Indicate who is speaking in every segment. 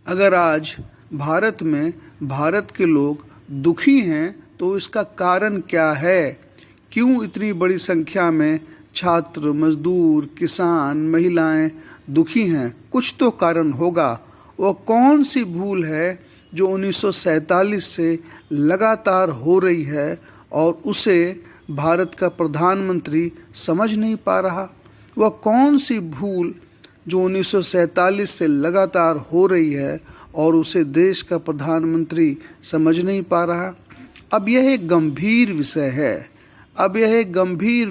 Speaker 1: अगर आज भारत में भारत के लोग दुखी हैं तो इसका कारण क्या है? क्यों इतनी बड़ी संख्या में छात्र, मजदूर, किसान, महिलाएं दुखी हैं? कुछ तो कारण होगा। वह कौन सी भूल है जो 1947 से लगातार हो रही है और उसे भारत का प्रधानमंत्री समझ नहीं पा रहा? वह कौन सी भूल जो 1947 से लगातार हो रही है और उसे देश का प्रधानमंत्री समझ नहीं पा रहा? अब यह एक गंभीर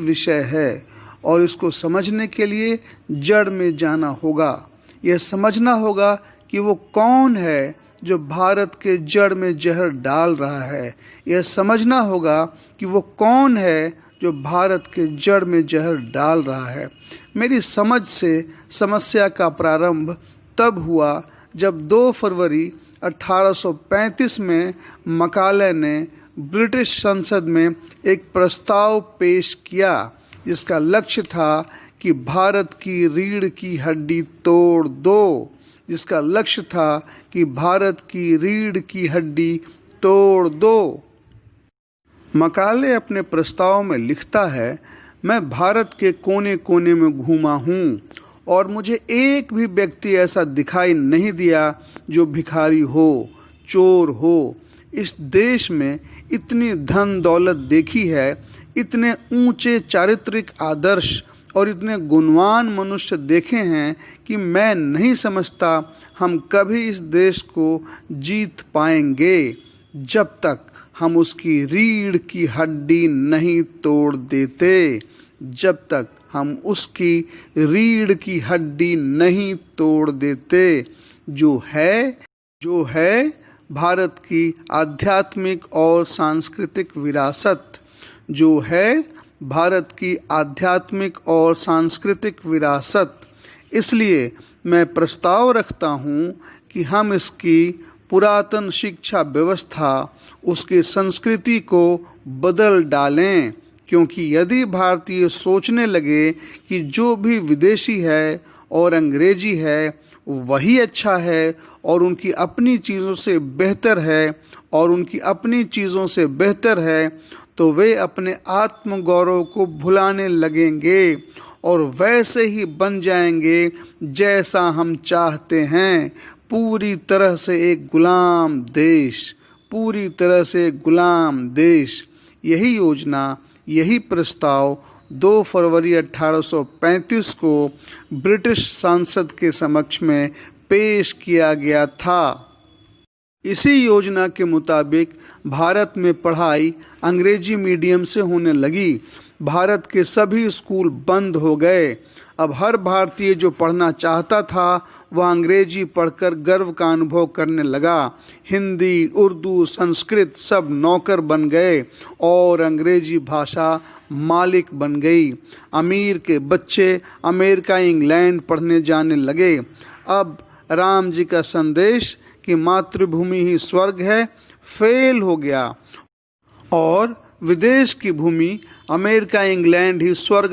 Speaker 1: विषय है और इसको समझने के लिए जड़ में जाना होगा। यह समझना होगा कि वो कौन है जो भारत के जड़ में जहर डाल रहा है। यह समझना होगा कि वो कौन है जो भारत के जड़ में जहर डाल रहा है। मेरी समझ से समस्या का प्रारंभ तब हुआ जब 2 फरवरी 1835 में मकाले ने ब्रिटिश संसद में एक प्रस्ताव पेश किया जिसका लक्ष्य था कि भारत की रीढ़ की हड्डी तोड़ दो। मकाले अपने प्रस्ताव में लिखता है, मैं भारत के कोने कोने में घूमा हूँ और मुझे एक भी व्यक्ति ऐसा दिखाई नहीं दिया जो भिखारी हो, चोर हो। इस देश में इतनी धन दौलत देखी है, इतने ऊंचे चारित्रिक आदर्श और इतने गुणवान मनुष्य देखे हैं कि मैं नहीं समझता हम कभी इस देश को जीत पाएंगे जब तक हम उसकी रीढ़ की हड्डी नहीं तोड़ देते। जो है भारत की आध्यात्मिक और सांस्कृतिक विरासत। इसलिए मैं प्रस्ताव रखता हूँ कि हम इसकी पुरातन शिक्षा व्यवस्था, उसकी संस्कृति को बदल डालें, क्योंकि यदि भारतीय सोचने लगे कि जो भी विदेशी है और अंग्रेजी है वही अच्छा है और उनकी अपनी चीज़ों से बेहतर है, तो वे अपने आत्मगौरव को भुलाने लगेंगे और वैसे ही बन जाएंगे जैसा हम चाहते हैं, पूरी तरह से एक गुलाम देश। यही योजना, यही प्रस्ताव 2 फरवरी 1835 को ब्रिटिश संसद के समक्ष में पेश किया गया था। इसी योजना के मुताबिक भारत में पढ़ाई अंग्रेजी मीडियम से होने लगी। भारत के सभी स्कूल बंद हो गए। अब हर भारतीय जो पढ़ना चाहता था वह अंग्रेजी पढ़कर गर्व का अनुभव करने लगा। हिंदी, उर्दू, संस्कृत सब नौकर बन गए और अंग्रेजी भाषा मालिक बन गई। अमीर के बच्चे अमेरिका, इंग्लैंड पढ़ने जाने लगे। अब राम जी का संदेश कि मातृभूमि ही स्वर्ग है फेल हो गया और विदेश की भूमि अमेरिका, इंग्लैंड ही स्वर्ग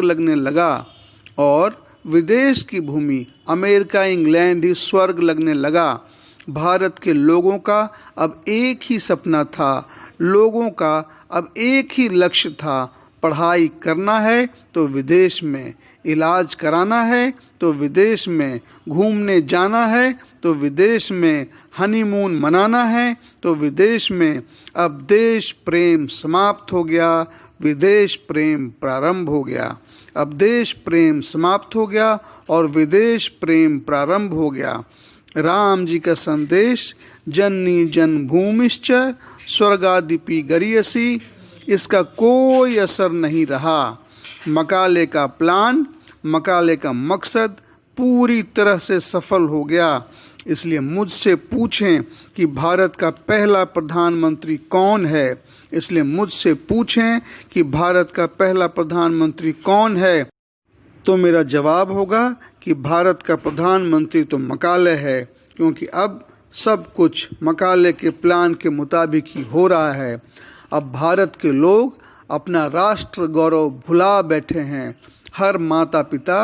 Speaker 1: लगने लगा। भारत के लोगों का अब एक ही सपना था, लोगों का अब एक ही लक्ष्य था, पढ़ाई करना है तो विदेश में, इलाज कराना है तो विदेश में, घूमने जाना है तो विदेश में, हनीमून मनाना है तो विदेश में। अब देश प्रेम समाप्त हो गया, विदेश प्रेम प्रारंभ हो गया। राम जी का संदेश जननी जन्मभूमिश्च स्वर्गादिपि गरीयसी, इसका कोई असर नहीं रहा। मकाले का प्लान, मकाले का मकसद पूरी तरह से सफल हो गया। इसलिए मुझसे पूछें कि भारत का पहला प्रधानमंत्री कौन है, तो मेरा जवाब होगा कि भारत का प्रधानमंत्री तो मकाले है, क्योंकि अब सब कुछ मकाले के प्लान के मुताबिक ही हो रहा है। अब भारत के लोग अपना राष्ट्र गौरव भुला बैठे हैं, हर माता पिता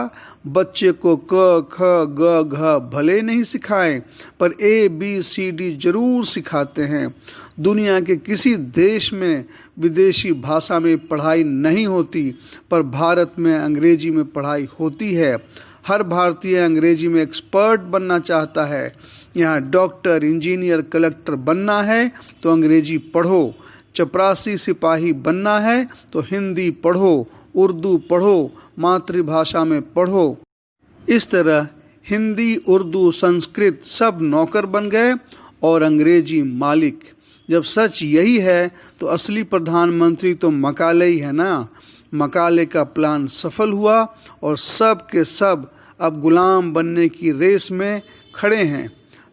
Speaker 1: बच्चे को क ख ग घ भले नहीं सिखाएं, पर ABCD जरूर सिखाते हैं। दुनिया के किसी देश में विदेशी भाषा में पढ़ाई नहीं होती, पर भारत में अंग्रेजी में पढ़ाई होती है। हर भारतीय अंग्रेजी में एक्सपर्ट बनना चाहता है। यहाँ डॉक्टर, इंजीनियर, कलेक्टर बनना है तो अंग्रेजी पढ़ो। चपरासी सिपाही बनना है तो हिंदी पढ़ो, उर्दू पढ़ो, मातृभाषा में पढ़ो। इस तरह हिंदी, उर्दू, संस्कृत सब नौकर बन गए और अंग्रेजी मालिक। जब सच यही है तो असली प्रधानमंत्री तो मकाले ही है ना। मकाले का प्लान सफल हुआ और सब के सब अब गुलाम बनने की रेस में खड़े हैं।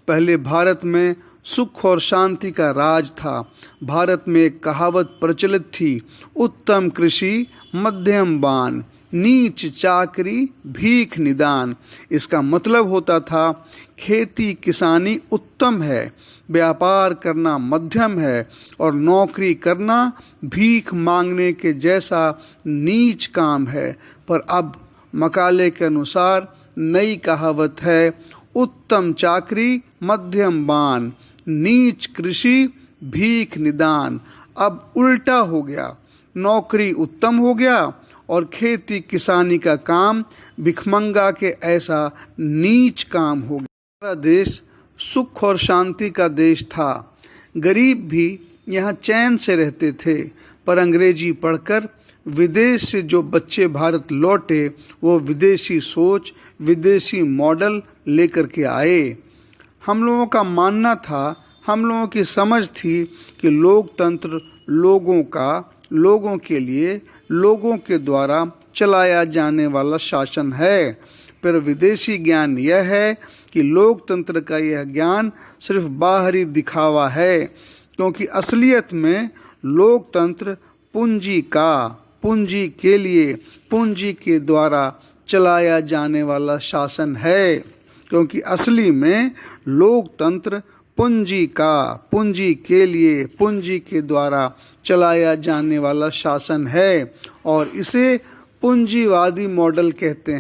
Speaker 1: पहले भारत में सुख और शांति का राज था। भारत में एक कहावत प्रचलित थी, उत्तम कृषि मध्यम बान, नीच चाकरी भीख निदान। इसका मतलब होता था खेती किसानी उत्तम है, व्यापार करना मध्यम है और नौकरी करना भीख मांगने के जैसा नीच काम है। पर अब मकाले के अनुसार नई कहावत है, उत्तम चाकरी मध्यम बान, नीच कृषि भीख निदान। अब उल्टा हो गया, नौकरी उत्तम हो गया और खेती किसानी का काम भिखमंगा के ऐसा नीच काम हो गया। हमारा देश सुख और शांति का देश था। गरीब भी यहाँ चैन से रहते थे, पर अंग्रेजी पढ़कर विदेश से जो बच्चे भारत लौटे वो विदेशी सोच, विदेशी मॉडल लेकर के आए। हम लोगों का मानना था, हम लोगों की समझ थी कि लोकतंत्र लोगों के लिए, लोगों के द्वारा चलाया जाने वाला शासन है। पर विदेशी ज्ञान यह है कि लोकतंत्र का यह ज्ञान सिर्फ बाहरी दिखावा है, क्योंकि असलियत में लोकतंत्र पूंजी के लिए, पूंजी के द्वारा चलाया जाने वाला शासन है। क्योंकि असली में लोकतंत्र पूंजी के लिए, पूंजी के द्वारा चलाया जाने वाला शासन है और इसे पूंजीवादी मॉडल कहते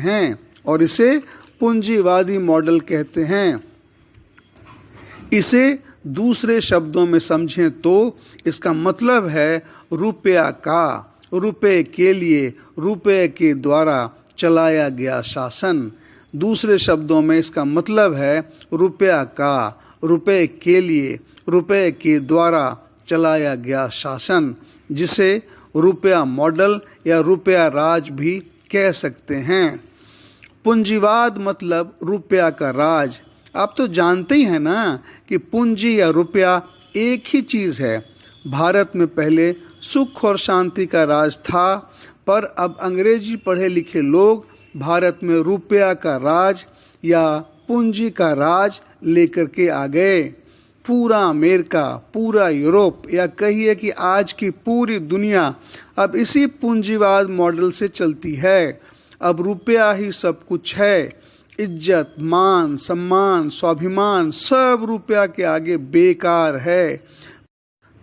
Speaker 1: हैं। इसे दूसरे शब्दों में समझें तो इसका मतलब है रुपए के लिए, रुपए के द्वारा चलाया गया शासन। दूसरे शब्दों में इसका मतलब है रुपए के लिए, रुपए के द्वारा चलाया गया शासन, जिसे रुपया मॉडल या रुपया राज भी कह सकते हैं। पूंजीवाद मतलब रुपया का राज। आप तो जानते ही हैं ना कि पूंजी या रुपया एक ही चीज़ है। भारत में पहले सुख और शांति का राज था, पर अब अंग्रेजी पढ़े लिखे लोग भारत में रुपया का राज या पूंजी का राज लेकर के आ गए। पूरा अमेरिका, पूरा यूरोप या कहिए कि आज की पूरी दुनिया अब इसी पूंजीवाद मॉडल से चलती है। अब रुपया ही सब कुछ है। इज्जत, मान, सम्मान, स्वाभिमान सब रुपया के आगे बेकार है।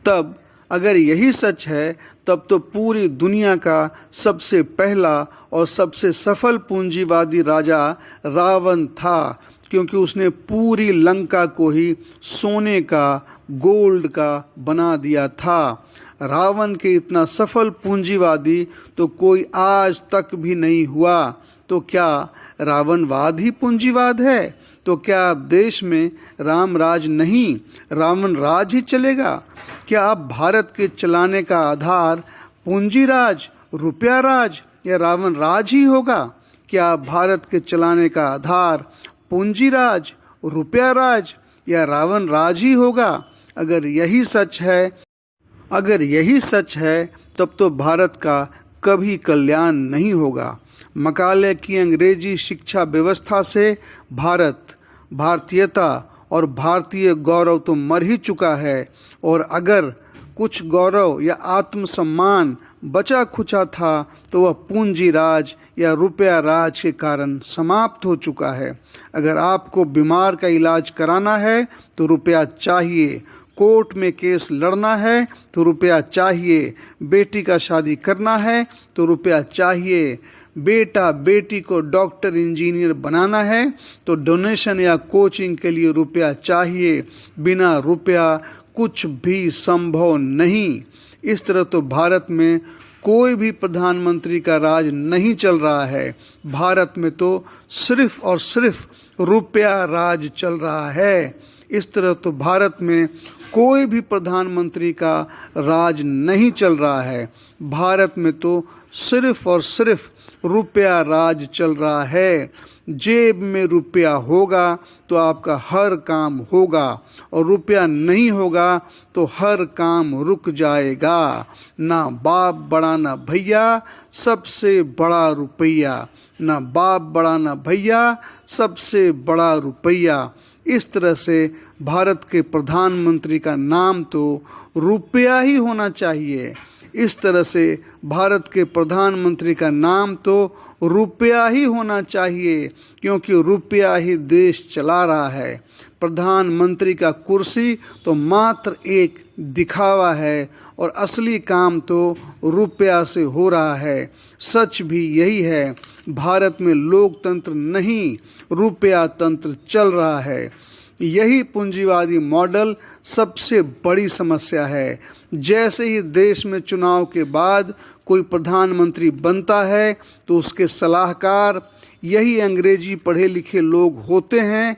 Speaker 1: तब अगर यही सच है, तब तो पूरी दुनिया का सबसे पहला और सबसे सफल पूंजीवादी राजा रावण था, क्योंकि उसने पूरी लंका को ही सोने का, गोल्ड का बना दिया था। रावण के इतना सफल पूंजीवादी तो कोई आज तक भी नहीं हुआ। तो क्या रावणवाद ही पूंजीवाद है? तो क्या अब देश में राम राज नहीं, रावण राज ही चलेगा? क्या अब भारत के चलाने का आधार पूंजी राज, रुपया राज या रावण राज ही होगा? क्या भारत के चलाने का आधार पूंजी राज, रुपया राज या रावण राज ही होगा? अगर यही सच है तब तो भारत का कभी कल्याण नहीं होगा। मकाले की अंग्रेजी शिक्षा व्यवस्था से भारतीयता और भारतीय गौरव तो मर ही चुका है, और अगर कुछ गौरव या आत्मसम्मान बचा खुचा था तो वह पूंजी राज या रुपया राज के कारण समाप्त हो चुका है। अगर आपको बीमार का इलाज कराना है तो रुपया चाहिए, कोर्ट में केस लड़ना है तो रुपया चाहिए, बेटी का शादी करना है तो रुपया चाहिए, बेटा बेटी को डॉक्टर इंजीनियर बनाना है तो डोनेशन या कोचिंग के लिए रुपया चाहिए, बिना रुपया कुछ भी संभव नहीं। इस तरह तो भारत में कोई भी प्रधानमंत्री का राज नहीं चल रहा है। भारत में तो सिर्फ और सिर्फ रुपया राज चल रहा है। इस तरह तो भारत में कोई भी प्रधानमंत्री का राज नहीं चल रहा है। भारत में तो सिर्फ और सिर्फ रुपया राज चल रहा है। जेब में रुपया होगा तो आपका हर काम होगा, और रुपया नहीं होगा तो हर काम रुक जाएगा। ना बाप बड़ा ना भैया, सबसे बड़ा रुपया। ना बाप बड़ा ना भैया, सबसे बड़ा रुपया। इस तरह से भारत के प्रधानमंत्री का नाम तो रुपया ही होना चाहिए। इस तरह से भारत के प्रधानमंत्री का नाम तो रुपया ही होना चाहिए, क्योंकि रुपया ही देश चला रहा है। प्रधानमंत्री का कुर्सी तो मात्र एक दिखावा है, और असली काम तो रुपया से हो रहा है। सच भी यही है, भारत में लोकतंत्र नहीं, रुपया तंत्र चल रहा है। यही पूंजीवादी मॉडल सबसे बड़ी समस्या है। जैसे ही देश में चुनाव के बाद कोई प्रधानमंत्री बनता है तो उसके सलाहकार यही अंग्रेजी पढ़े लिखे लोग होते हैं,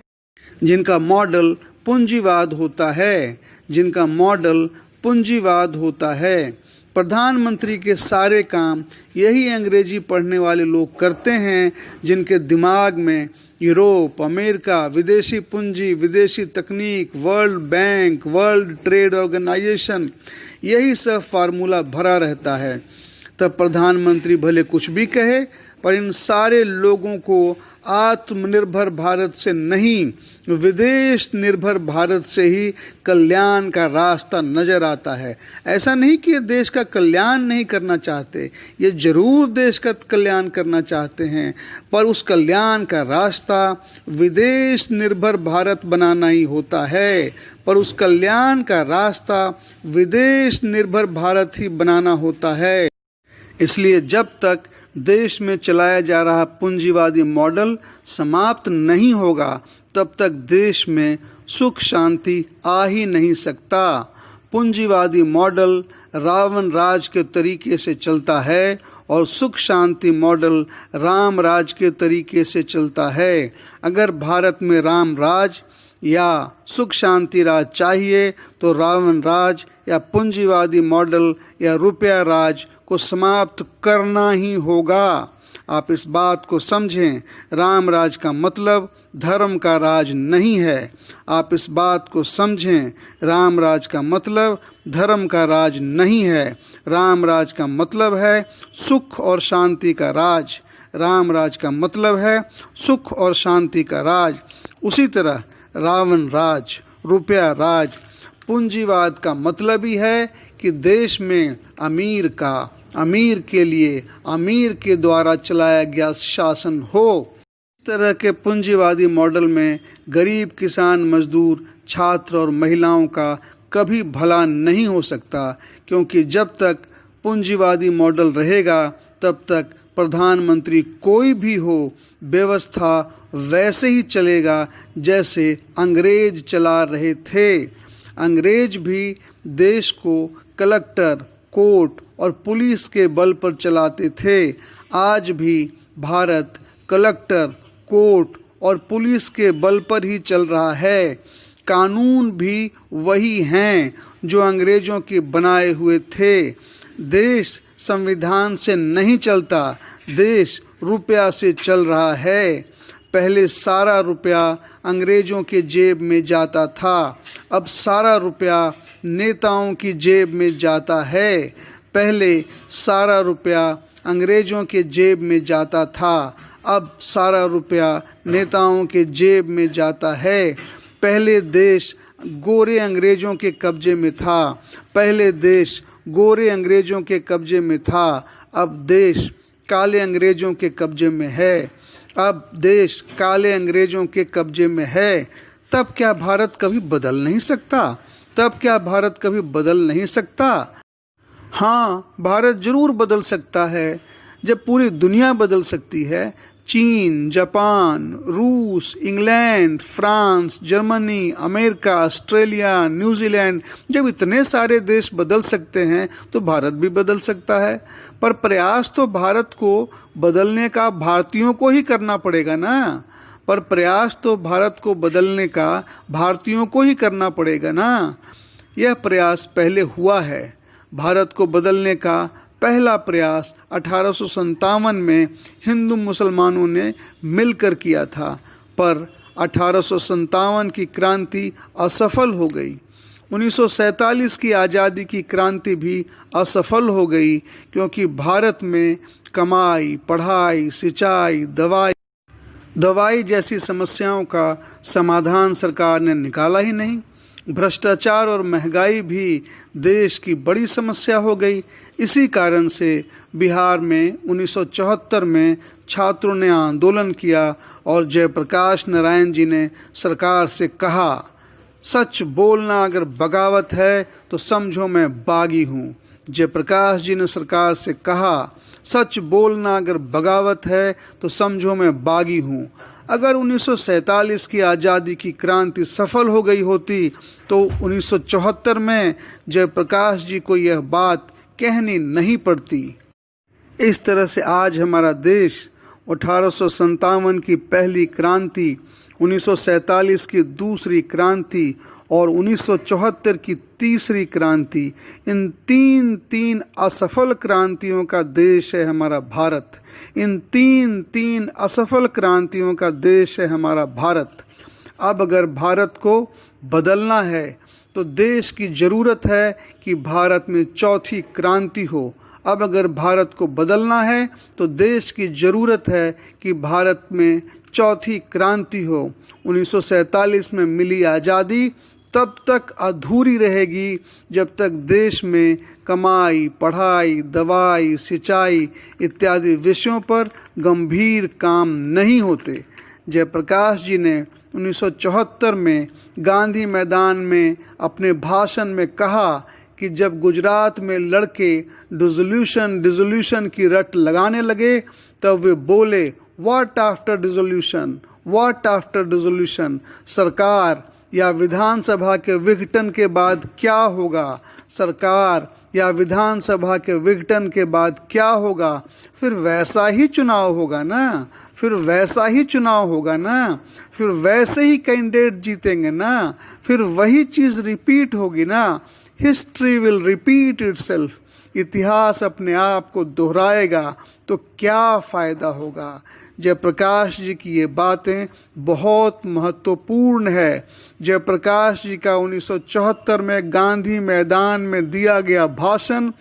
Speaker 1: जिनका मॉडल पूंजीवाद होता है, जिनका मॉडल पूंजीवाद होता है। प्रधानमंत्री के सारे काम यही अंग्रेजी पढ़ने वाले लोग करते हैं, जिनके दिमाग में यूरोप, अमेरिका, विदेशी पूंजी, विदेशी तकनीक, World Bank, World Trade Organization, यही सब फार्मूला भरा रहता है। तब प्रधानमंत्री भले कुछ भी कहे, पर इन सारे लोगों को आत्मनिर्भर भारत से नहीं, विदेश निर्भर भारत से ही कल्याण का रास्ता नजर आता है। ऐसा नहीं कि ये देश का कल्याण नहीं करना चाहते, ये जरूर देश का कल्याण करना चाहते हैं, पर उस कल्याण का रास्ता विदेश निर्भर भारत बनाना ही होता है। पर उस कल्याण का रास्ता विदेश निर्भर भारत ही बनाना होता है। इसलिए जब तक देश में चलाया जा रहा पूंजीवादी मॉडल समाप्त नहीं होगा, तब तक देश में सुख शांति आ ही नहीं सकता। पूंजीवादी मॉडल रावण राज के तरीके से चलता है, और सुख शांति मॉडल राम राज के तरीके से चलता है। अगर भारत में राम राज या सुख शांति राज चाहिए, तो रावण राज या पूंजीवादी मॉडल या रुपया राज को समाप्त करना ही होगा। आप इस बात को समझें, राम राज का मतलब धर्म का राज नहीं है। आप इस बात को समझें, राम राज का मतलब धर्म का राज नहीं है। राम राज का मतलब है सुख और शांति का राज। राम राज का मतलब है सुख और शांति का राज। उसी तरह रावण राज, रुपया राज, पूंजीवाद का मतलब ही है कि देश में अमीर का, अमीर के लिए, अमीर के द्वारा चलाया गया शासन हो। इस तरह के पूंजीवादी मॉडल में गरीब, किसान, मजदूर, छात्र और महिलाओं का कभी भला नहीं हो सकता, क्योंकि जब तक पूंजीवादी मॉडल रहेगा तब तक प्रधानमंत्री कोई भी हो, व्यवस्था वैसे ही चलेगा जैसे अंग्रेज चला रहे थे। अंग्रेज भी देश को कलेक्टर, कोर्ट और पुलिस के बल पर चलाते थे। आज भी भारत कलेक्टर, कोर्ट और पुलिस के बल पर ही चल रहा है। कानून भी वही हैं जो अंग्रेजों के बनाए हुए थे। देश संविधान से नहीं चलता, देश रुपया से चल रहा है। पहले सारा रुपया अंग्रेजों के जेब में जाता था, अब सारा रुपया नेताओं की जेब में जाता है। पहले सारा रुपया अंग्रेजों के जेब में जाता था, अब सारा रुपया नेताओं के जेब में जाता है। पहले देश गोरे अंग्रेजों के कब्जे में था, पहले देश गोरे अंग्रेजों के कब्जे में था, अब देश काले अंग्रेजों के कब्जे में है। अब देश काले अंग्रेजों के कब्जे में है। तब क्या भारत कभी बदल नहीं सकता? तब क्या भारत कभी बदल नहीं सकता? हाँ, भारत जरूर बदल सकता है। जब पूरी दुनिया बदल सकती है, चीन, जापान, रूस, England, France, Germany, America, Australia, New Zealand, जब इतने सारे देश बदल सकते हैं तो भारत भी बदल सकता है। पर प्रयास तो भारत को बदलने का भारतीयों को ही करना पड़ेगा ना। पर प्रयास तो भारत को बदलने का भारतीयों को ही करना पड़ेगा ना। यह प्रयास पहले हुआ है। भारत को बदलने का पहला प्रयास 1857 में हिंदू मुसलमानों ने मिलकर किया था, पर 1857 की क्रांति असफल हो गई। 1947 की आज़ादी की क्रांति भी असफल हो गई, क्योंकि भारत में कमाई, पढ़ाई, सिंचाई, दवाई जैसी समस्याओं का समाधान सरकार ने निकाला ही नहीं। भ्रष्टाचार और महंगाई भी देश की बड़ी समस्या हो गई। इसी कारण से बिहार में 1974 में छात्रों ने आंदोलन किया और जयप्रकाश नारायण जी ने सरकार से कहा, सच बोलना अगर बगावत है तो समझो मैं बागी हूँ। जयप्रकाश जी ने सरकार से कहा, सच बोलना अगर बगावत है तो समझो मैं बागी हूँ। अगर 1947 की आज़ादी की क्रांति सफल हो गई होती तो 1974 में जयप्रकाश जी को यह बात कहनी नहीं पड़ती। इस तरह से आज हमारा देश 1857 की पहली क्रांति, 1947 की दूसरी क्रांति और 1974 की तीसरी क्रांति, इन तीन असफल क्रांतियों का देश है हमारा भारत। इन तीन असफल क्रांतियों का देश है हमारा भारत। अब अगर भारत को बदलना है तो देश की ज़रूरत है कि भारत में चौथी क्रांति हो। अब अगर भारत को बदलना है तो देश की ज़रूरत है कि भारत में चौथी क्रांति हो। 1947 में मिली आज़ादी तब तक अधूरी रहेगी जब तक देश में कमाई, पढ़ाई, दवाई, सिंचाई इत्यादि विषयों पर गंभीर काम नहीं होते। जयप्रकाश जी ने 1974 में गांधी मैदान में अपने भाषण में कहा कि जब गुजरात में लड़के डिसोल्यूशन की रट लगाने लगे तब वे बोले, what after dissolution, what after dissolution. सरकार या विधानसभा के विघटन के बाद क्या होगा, सरकार या विधानसभा के विघटन के बाद क्या होगा, फिर वैसा ही चुनाव होगा ना, फिर वैसा ही चुनाव होगा ना, फिर वैसे ही कैंडिडेट जीतेंगे ना, फिर वही चीज़ रिपीट होगी ना। History will repeat itself. इतिहास अपने आप को दोहराएगा तो क्या फ़ायदा होगा। जयप्रकाश जी की ये बातें बहुत महत्वपूर्ण है। जयप्रकाश जी का 1974 में गांधी मैदान में दिया गया भाषण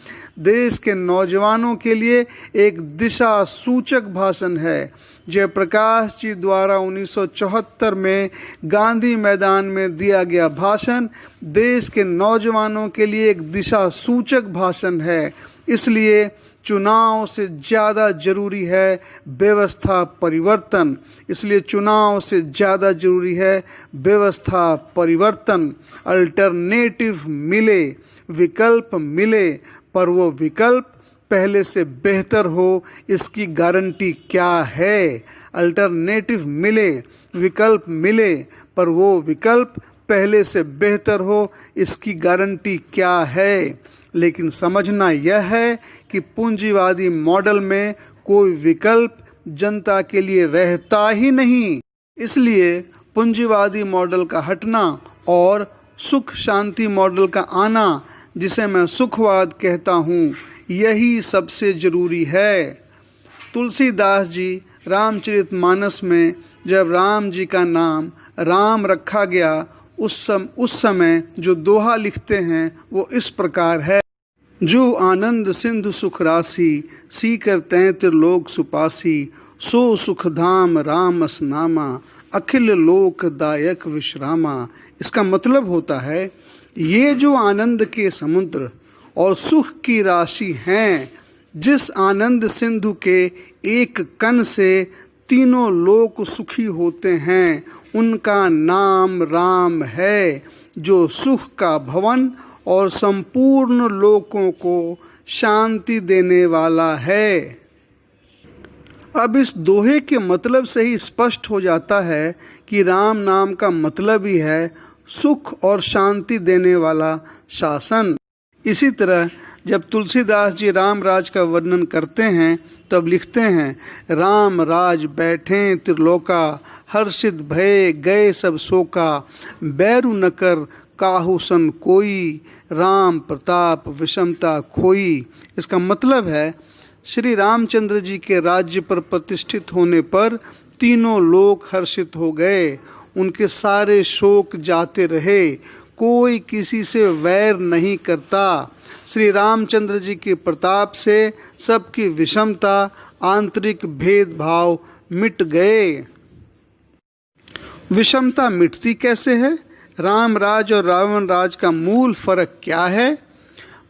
Speaker 1: देश के नौजवानों के लिए एक दिशा सूचक भाषण है। जयप्रकाश जी द्वारा 1974 में गांधी मैदान में दिया गया भाषण देश के नौजवानों के लिए एक दिशा सूचक भाषण है। इसलिए चुनाव से ज़्यादा जरूरी है व्यवस्था परिवर्तन। इसलिए चुनाव से ज़्यादा जरूरी है व्यवस्था परिवर्तन। अल्टरनेटिव मिले, विकल्प मिले, पर वो विकल्प पहले से बेहतर हो, इसकी गारंटी क्या है। अल्टरनेटिव मिले, विकल्प मिले, पर वो विकल्प पहले से बेहतर हो, इसकी गारंटी क्या है। लेकिन समझना यह है कि पूंजीवादी मॉडल में कोई विकल्प जनता के लिए रहता ही नहीं। इसलिए पूंजीवादी मॉडल का हटना और सुख शांति मॉडल का आना, जिसे मैं सुखवाद कहता हूँ, यही सबसे जरूरी है। तुलसीदास जी रामचरितमानस में जब राम जी का नाम राम रखा गया, उस समय जो दोहा लिखते हैं वो इस प्रकार है, जो आनंद सिंधु सुख राशि, सीकर तैं त्रिलोक सुपासी, सो सुखधाम रामस नामा, अखिल लोक दायक विश्रामा। इसका मतलब होता है, ये जो आनंद के समुद्र और सुख की राशि हैं, जिस आनंद सिंधु के एक कण से तीनों लोक सुखी होते हैं, उनका नाम राम है, जो सुख का भवन और संपूर्ण लोकों को शांति देने वाला है। अब इस दोहे के मतलब से ही स्पष्ट हो जाता है कि राम नाम का मतलब ही है सुख और शांति देने वाला शासन। इसी तरह जब तुलसीदास जी राम राज का वर्णन करते हैं तब लिखते हैं, राम राज बैठे त्रिलोका, हर्षित भये गए सब शोका, बैरु न कर काहू सन कोई, राम प्रताप विषमता खोई। इसका मतलब है श्री रामचंद्र जी के राज्य पर प्रतिष्ठित होने पर तीनों लोग हर्षित हो गए, उनके सारे शोक जाते रहे, कोई किसी से वैर नहीं करता। श्री रामचंद्र जी के प्रताप से सबकी विषमता, आंतरिक भेदभाव मिट गए। विषमता मिटती कैसे है? राम राज और रावण राज का मूल फर्क क्या है?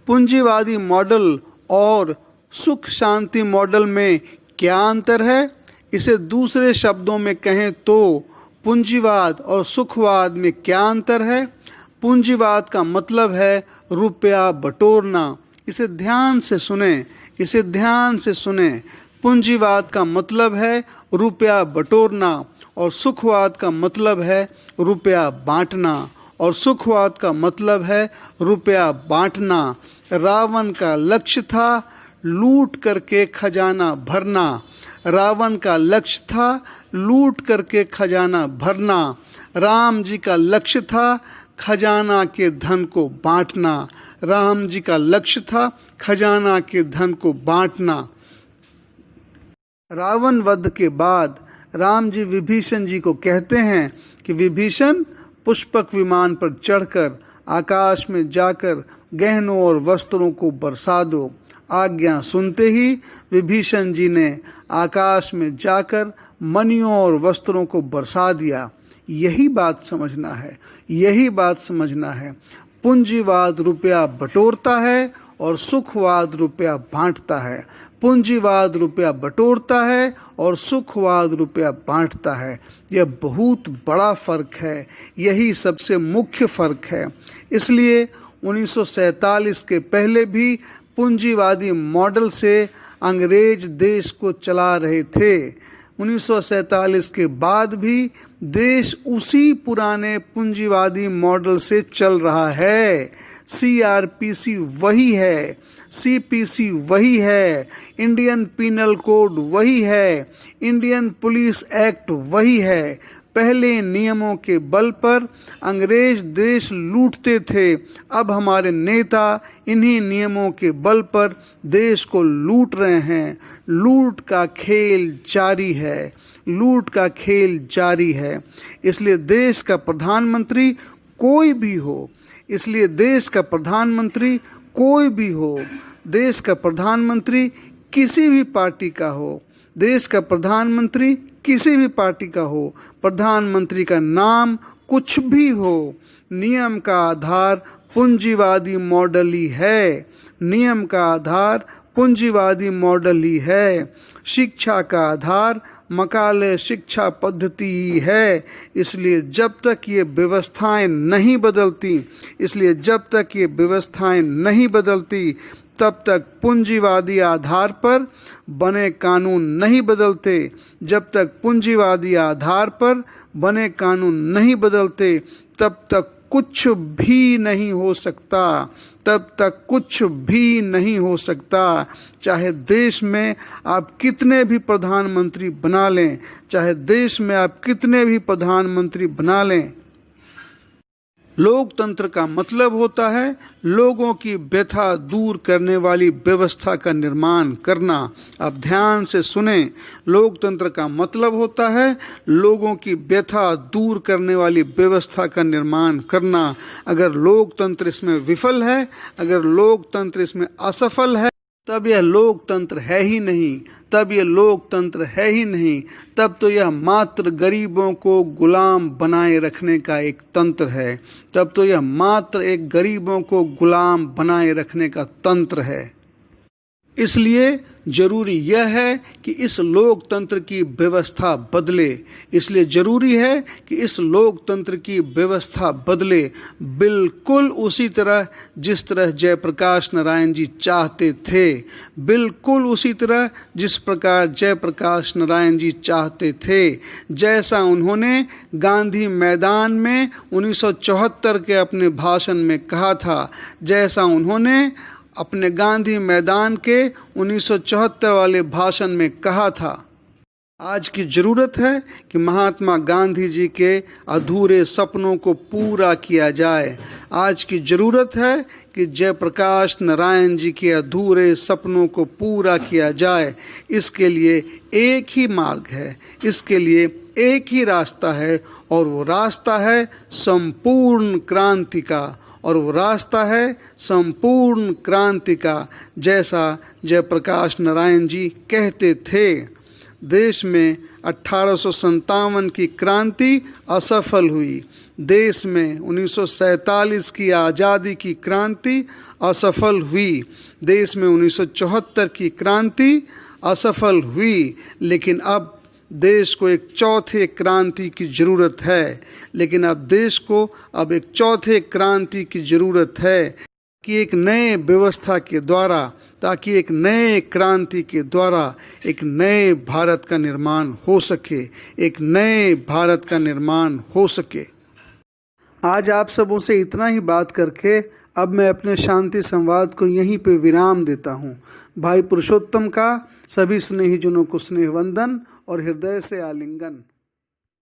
Speaker 1: पूंजीवादी मॉडल और सुख शांति मॉडल में क्या अंतर है? इसे दूसरे शब्दों में कहें तो पूंजीवाद और सुखवाद में क्या अंतर है? पूंजीवाद का मतलब है रुपया बटोरना। इसे ध्यान से सुने, इसे ध्यान से सुने। पूंजीवाद का मतलब है रुपया बटोरना और सुखवाद का मतलब है रुपया बांटना, और सुखवाद का मतलब है रुपया बांटना। रावण का लक्ष्य था लूट करके खजाना भरना, रावण का लक्ष्य था लूट करके खजाना भरना। राम जी का लक्ष्य था खजाना के धन को बांटना, राम जी का लक्ष्य था खजाना के धन को बांटना। रावण वध के बाद राम जी विभीषण जी को कहते हैं कि विभीषण, पुष्पक विमान पर चढ़कर आकाश में जाकर गहनों और वस्त्रों को बरसा दो। आज्ञा सुनते ही विभीषण जी ने आकाश में जाकर मणियों और वस्त्रों को बरसा दिया। यही बात समझना है, यही बात समझना है। पूंजीवाद रुपया बटोरता है और सुखवाद रुपया बांटता है। पूंजीवाद रुपया बटोरता है और सुखवाद रुपया बांटता है। यह बहुत बड़ा फर्क है, यही सबसे मुख्य फर्क है। इसलिए 1947 के पहले भी पूंजीवादी मॉडल से अंग्रेज देश को चला रहे थे। 1947 के बाद भी देश उसी पुराने पूंजीवादी मॉडल से चल रहा है। CRPC वही है, CPC वही है, इंडियन पीनल कोड वही है, इंडियन पुलिस एक्ट वही है। पहले नियमों के बल पर अंग्रेज देश लूटते थे, अब हमारे नेता इन्हीं नियमों के बल पर देश को लूट रहे हैं। लूट का खेल जारी है, लूट का खेल जारी है। इसलिए देश का प्रधानमंत्री कोई भी हो, इसलिए देश का प्रधानमंत्री कोई भी हो, देश का प्रधानमंत्री किसी भी पार्टी का हो, देश का प्रधानमंत्री किसी भी पार्टी का हो, प्रधानमंत्री का नाम कुछ भी हो, नियम का आधार पूंजीवादी मॉडल ही है, नियम का आधार पूंजीवादी मॉडल ही है। शिक्षा का आधार मकाले शिक्षा पद्धति ही है। इसलिए जब तक ये व्यवस्थाएं नहीं बदलती, इसलिए जब तक ये व्यवस्थाएं नहीं बदलती, तब तक पूंजीवादी आधार पर बने कानून नहीं बदलते। जब तक पूंजीवादी आधार पर बने कानून नहीं बदलते, तब तक कुछ भी नहीं हो सकता, तब तक कुछ भी नहीं हो सकता। चाहे देश में आप कितने भी प्रधानमंत्री बना लें, चाहे देश में आप कितने भी प्रधानमंत्री बना लें, लोकतंत्र का मतलब होता है लोगों की व्यथा दूर करने वाली व्यवस्था का निर्माण करना। आप ध्यान से सुने, लोकतंत्र का मतलब होता है लोगों की व्यथा दूर करने वाली व्यवस्था का निर्माण करना। अगर लोकतंत्र इसमें विफल है, अगर लोकतंत्र इसमें असफल है, तब यह लोकतंत्र है ही नहीं, तब यह लोकतंत्र है ही नहीं। तब तो यह मात्र गरीबों को गुलाम बनाए रखने का एक तंत्र है, तब तो यह मात्र एक गरीबों को गुलाम बनाए रखने का तंत्र है। इसलिए जरूरी यह है कि इस लोकतंत्र की व्यवस्था बदले। इसलिए जरूरी है कि इस लोकतंत्र की व्यवस्था बदले, बिल्कुल उसी तरह जिस तरह जयप्रकाश नारायण जी चाहते थे, बिल्कुल उसी तरह जिस प्रकार जयप्रकाश नारायण जी चाहते थे। जैसा उन्होंने गांधी मैदान में 1974 के अपने भाषण में कहा था, जैसा उन्होंने अपने गांधी मैदान के 1974 वाले भाषण में कहा था। आज की ज़रूरत है कि महात्मा गांधी जी के अधूरे सपनों को पूरा किया जाए। आज की ज़रूरत है कि जयप्रकाश नारायण जी के अधूरे सपनों को पूरा किया जाए। इसके लिए एक ही मार्ग है, इसके लिए एक ही रास्ता है, और वो रास्ता है संपूर्ण क्रांति का, और वो रास्ता है संपूर्ण क्रांति का। जैसा जयप्रकाश नारायण जी कहते थे, देश में 1857 की क्रांति असफल हुई, देश में 1947 की आज़ादी की क्रांति असफल हुई, देश में 1974 की क्रांति असफल हुई, लेकिन अब देश को एक चौथे क्रांति की ज़रूरत है। लेकिन अब देश को अब एक चौथे क्रांति की ज़रूरत है कि एक नए व्यवस्था के द्वारा, ताकि एक नए क्रांति के द्वारा एक नए भारत का निर्माण हो सके, एक नए भारत का निर्माण हो सके। आज आप सबों से इतना ही बात करके अब मैं अपने शांति संवाद को यहीं पे विराम देता हूँ। भाई पुरुषोत्तम का सभी स्नेहीजनों को स्नेह वंदन और हृदय से आलिंगन।